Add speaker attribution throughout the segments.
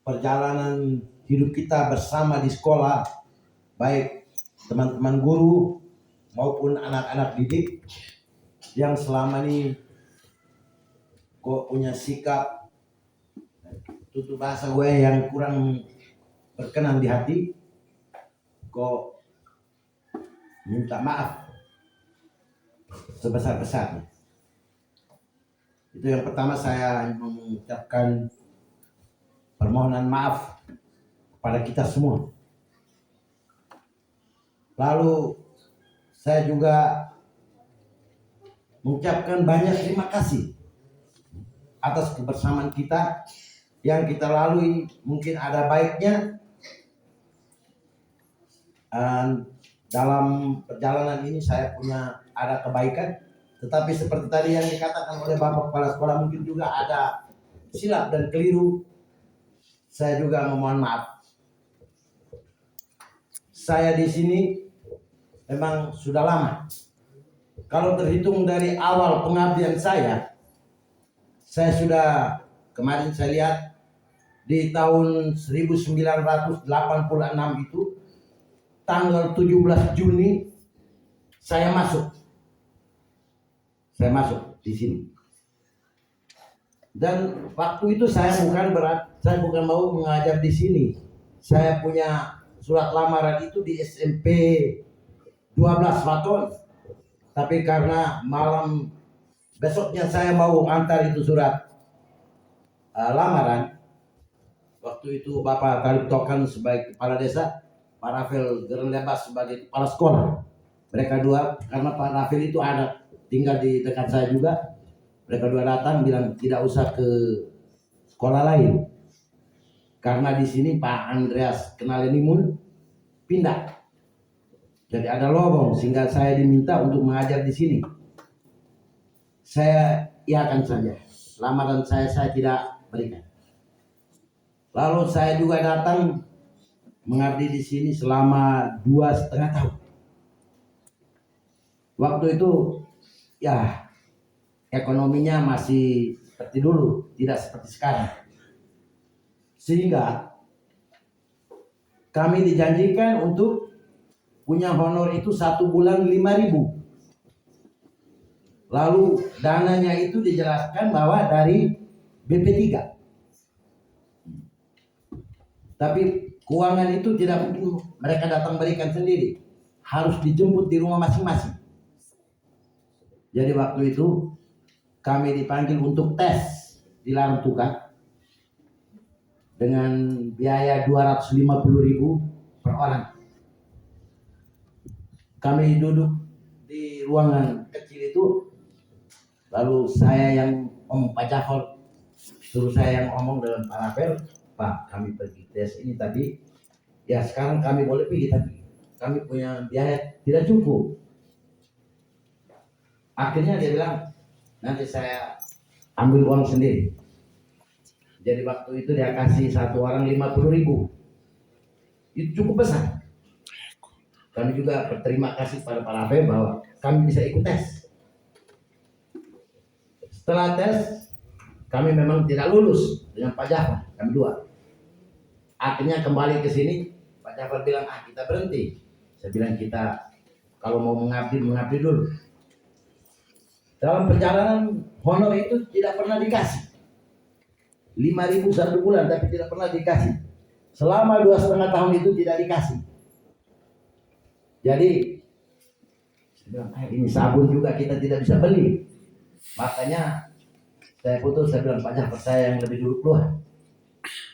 Speaker 1: perjalanan hidup kita bersama di sekolah, baik teman-teman guru maupun anak-anak didik yang selama ini kok punya sikap tutur bahasa gue yang kurang berkenan di hati, kok minta maaf sebesar-besarnya. Itu yang pertama, saya mengucapkan permohonan maaf kepada kita semua. Lalu saya juga mengucapkan banyak terima kasih atas kebersamaan kita yang kita lalui. Mungkin ada baiknya dalam perjalanan ini saya punya ada kebaikan, tetapi seperti tadi yang dikatakan oleh Bapak Kepala Sekolah, mungkin juga ada silap dan keliru. Saya juga memohon maaf. Saya di sini memang sudah lama. Kalau terhitung dari awal pengabdian saya sudah, kemarin saya lihat di tahun 1986 itu tanggal 17 Juni saya masuk di sini. Dan waktu itu saya bukan mau mengajar di sini. Saya punya surat lamaran itu di SMP 12 Waton. Tapi karena malam besoknya saya mau antar itu surat lamaran. Waktu itu Bapak Talib Tokan sebagai kepala desa, Pak Rafael Gerlebas sebagai kepala sekolah. Mereka dua, karena Pak Rafael itu ada tinggal di dekat saya juga. Mereka dua datang bilang tidak usah ke sekolah lain, karena di sini Pak Andreas Kenalenimun pindah. Jadi ada lowong, sehingga saya diminta untuk mengajar di sini. Saya iakan saja. Lamaran saya tidak berikan. Lalu saya juga datang mengabdi di sini selama 2,5 tahun. Waktu itu ya ekonominya masih seperti dulu, tidak seperti sekarang. Sehingga kami dijanjikan untuk punya honor itu 1 bulan 5.000. Lalu dananya itu dijelaskan bahwa dari BP3. Tapi keuangan itu tidak mungkin mereka datang berikan sendiri, harus dijemput di rumah masing-masing. Jadi waktu itu kami dipanggil untuk tes di Larang Tukang dengan biaya 250.000 per orang. Kami duduk di ruangan kecil itu, lalu saya yang ngomong, Pak Jafar suruh saya yang ngomong dengan Pak Rafael, Pak, kami pergi tes ini tadi, ya sekarang kami boleh pergi, tapi kami punya biaya tidak cukup. Akhirnya dia bilang, nanti saya ambil uang sendiri. Jadi waktu itu dia kasih satu orang 50.000. Itu cukup besar. Kami juga berterima kasih pada Pak Rafael bahwa kami bisa ikut tes. Setelah tes, kami memang tidak lulus dengan Pak Jafar, kami dua. Akhirnya kembali ke sini, Pak Jafar bilang, kita berhenti. Saya bilang, kita kalau mau mengabdi dulu. Dalam perjalanan honor itu tidak pernah dikasih. 5.000 1 bulan, tapi tidak pernah dikasih. Selama 2,5 tahun itu tidak dikasih. Jadi saya bilang, ini sabun juga kita tidak bisa beli. Makanya saya putus, saya bilang, Pak Jafar, saya yang lebih dulu keluar.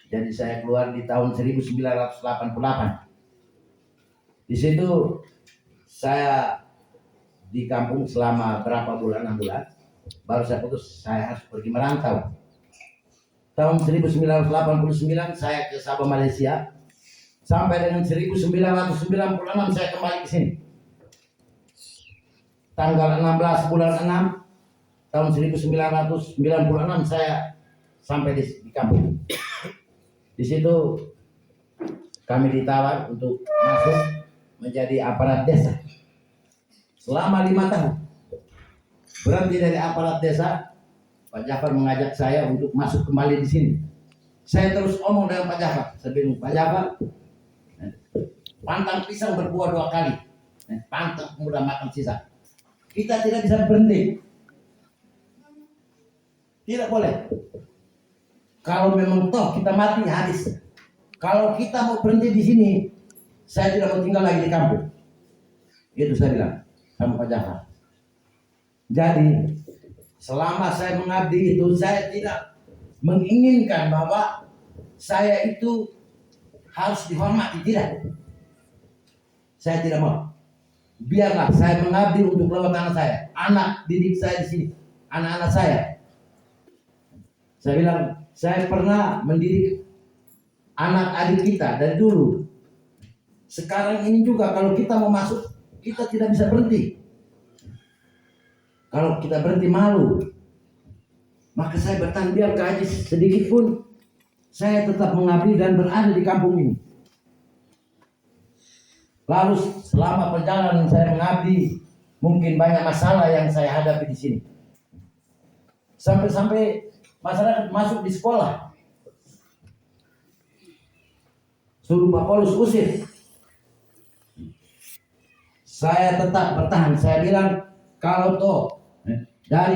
Speaker 1: Jadi saya keluar di tahun 1988. Di situ saya di kampung selama berapa bulan, 6 bulan. Baru saya putus, saya harus pergi merantau. Tahun 1989 saya ke Sabah, Malaysia. Sampai dengan 1996 saya kembali ke sini. Tanggal 16 bulan 6 tahun 1996 saya sampai di kampung. Di situ kami ditawar untuk masuk menjadi aparat desa. Selama 5 tahun. Berhenti dari aparat desa, Pak Jafar mengajak saya untuk masuk kembali di sini. Saya terus omong dengan Pak Jafar. Saya bilang, Pak Jafar, pantang pisang berbuah 2 kali. Pantang mudah makan sisa. Kita tidak bisa berhenti. Tidak boleh. Kalau memang toh kita mati habis. Kalau kita mau berhenti di sini, saya tidak mau tinggal lagi di kampung. Itu saya bilang sama Pak Jafar. Jadi selama saya mengabdi itu, saya tidak menginginkan bahwa saya itu harus dihormati, tidak. Saya tidak mau. Biarlah saya mengabdi untuk lewat anak saya, anak didik saya di sini, anak-anak saya. Saya bilang, saya pernah mendidik anak adik kita dari dulu. Sekarang ini juga kalau kita mau masuk, kita tidak bisa berhenti. Kalau kita berhenti malu. Maka saya bertahan biar gaji sedikit pun, saya tetap mengabdi dan berada di kampung ini. Lalu selama perjalanan saya mengabdi, mungkin banyak masalah yang saya hadapi di sini. Sampai-sampai masyarakat masuk di sekolah, suruh Pak Paulus usir. Saya tetap bertahan. Saya bilang, kalau toh dari